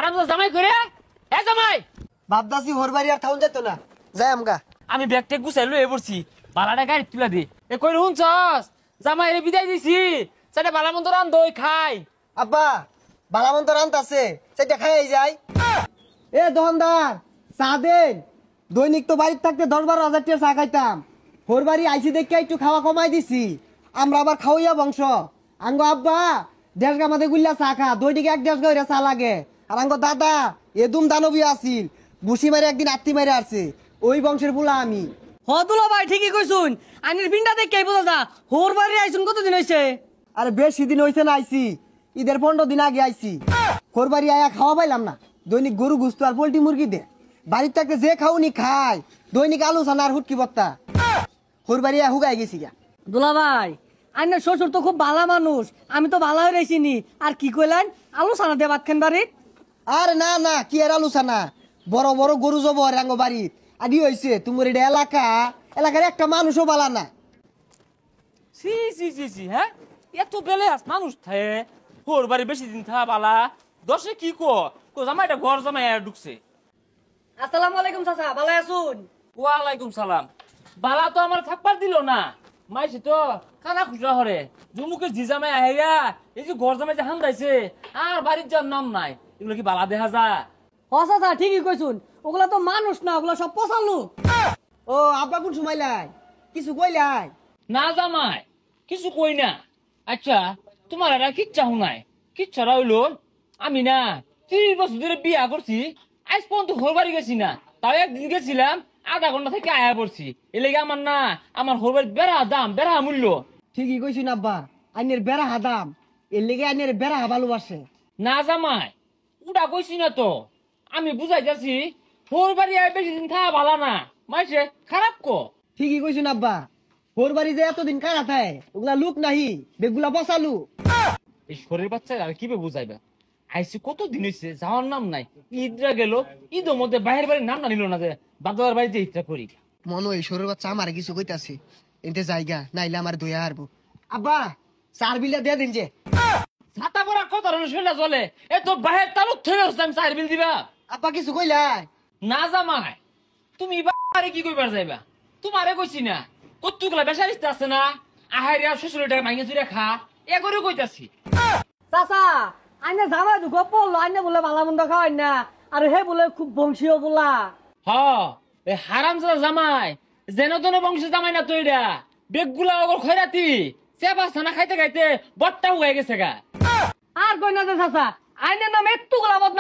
হারামজাদা জামাই করে এ জামাই বাপদাসি হোর বাড়ি আর থাউন যেত না যাই আমগা আমি ব্যাগটা গুছাই লয়ে পড়ছি বালাটা গাড়ি তুলা দে এ কই হুনছস জামাই রে বিদায় দিছি সেটা বালা মন্দ রান দই খাই আব্বা বালামন্ত রান্ত আছে সেটা খাই যাই এ দোকানদার চা দেন দৈনিক তো বাড়িতে থাকতে 10-12 হাজার টাকা চা খাইতাম হোর বাড়ি আইসি দেখে একটু খাওয়া কমাই দিছি আমরা আবার খাওয়াইয়া বংশ আঙ্গ আব্বা 1.5 গা মাঝে গুল্লা চা খা দৈনিক 1.5 গা চা লাগে আর আঙ্গ দাদা এদুম দানবী আছিল বুসি মারে একদিন আত্মি মারে আসছে ওই বংশের বুলা আমি হদুলা ভাই ঠিকই কইছুন আনির পিন্ডা দেখে বোঝা যা হোর বাড়ি আইছুন কতদিন হইছে আরে বেশি দিন হইছে না আইছি ঈদের 15 দিন আগে আইছি হোর বাড়ি আয়া খাওয়া পাইলাম না দৈনিক গরু গুস্ত আর পোল্ট্রি মুরগি দে বাড়ির থাকতে যে খাওনি খায় দৈনিক আলু সানা আর হুটকি বত্তা হোর বাড়ি আয়া হুগাই গেছি গা দুলা ভাই আইনের শ্বশুর তো খুব ভালো মানুষ আমি তো ভালো হয়ে রইছিনি আর কি কইলেন আলু সানা দিয়ে ভাত খান বাড়ি আর না না কি আর আলু সানা বড় বড় গরু জব রাঙ্গ বাড়ি আদি হইছে তোমার এটা এলাকার একটা মানুষও বালা না সি সি সি সি হ্যাঁ এত বেলে আস মানুষ থাকে হোর বাড়ি বেশি দিন থা বালা দশে কি কো জামাইটা ঘর জামাই আর ঢুকছে আসসালামু আলাইকুম চাচা ভালো আছুন ওয়ালাইকুম সালাম বালা তো আমার থাকবার দিল না মাইছে তো খানা খুচরা হরে জুমুকে জি জামাই আহেরা এই যে ঘর জামাই যে হামদাইছে আর বাড়ির যার নাম নাই এগুলো কি বালা দেখা যায় হ চাচা ঠিকই কইছুন ওগুলা তো মানুষ না ওগুলা সব পচালু ও আব্বা কোন সময় লাই কিছু কইলাই না জামাই কিছু কই না আচ্ছা তোমার এরা কিচ্ছা শুনাই কিচ্ছারা হইলো আমি না 30 বছর ধরে বিয়া করছি আজ পর্যন্ত হোর বাড়ি গেছি না তাও একদিন গেছিলাম আধা ঘন্টা থেকে আয়া পড়ছি এলেগে আমার না আমার হোর বাড়ি বেড়া দাম বেড়া মূল্য ঠিকই কইছিস আব্বা আইনের বেড়া হাদাম এর লেগে আইনের বেড়া ভালোবাসে না জামাই উড়া কইছি না তো আমি বুঝাই যাচ্ছি হোর বাড়ি আয় বেশি দিন খাওয়া ভালো না মাইছে খারাপ কো ঠিকই কইছিস আব্বা হোর বাড়ি যে এতদিন কারা থাকে ওগুলা লুক নাহি বেগুলা বসালু এই শরীর বাচ্চা আর কিভাবে বুঝাইবা আইসি কত দিন হয়েছে যাওয়ার নাম নাই ঈদরা গেল ঈদের মধ্যে বাইরের বাড়ির নাম না নিল না যে বাদার বাড়িতে ঈদটা করি মনে হয় শরীর বাচ্চা আমার কিছু কইতাছে এতে জায়গা নাইলে আমার দইয়া হারবো আব্বা 4 বিলা দিয়ে দিন যে ছাতা পরা কত ধরনের শরীরটা চলে এ তো বাহের তালুক থেকে আসছে আমি 4 বিল দিবা আব্বা কিছু কইলাই না জামাই তুমি বাড়ি কি কইবার যাইবা তোমারে কইছি না কতগুলা বেসারিস্তা আছে না আহারিয়া শ্বশুরের টাকা মাইনে চুরে খা এ করে কইতাছি চাচা আইনে জামাই দুঃখ পড়লো আইনে বলে ভালো মন্দ খাওয়াই না আর হে বলে খুব বংশীয় বলা হ এই হারামজাদা জামাই যেন তেন বংশের জামাই না তো এটা বেগগুলা ওগর খয়রাতি চেপা ছানা খাইতে খাইতে বট্টা উগাই গেছে গা আর কই না যে চাচা আইনের নাম একটু গোলা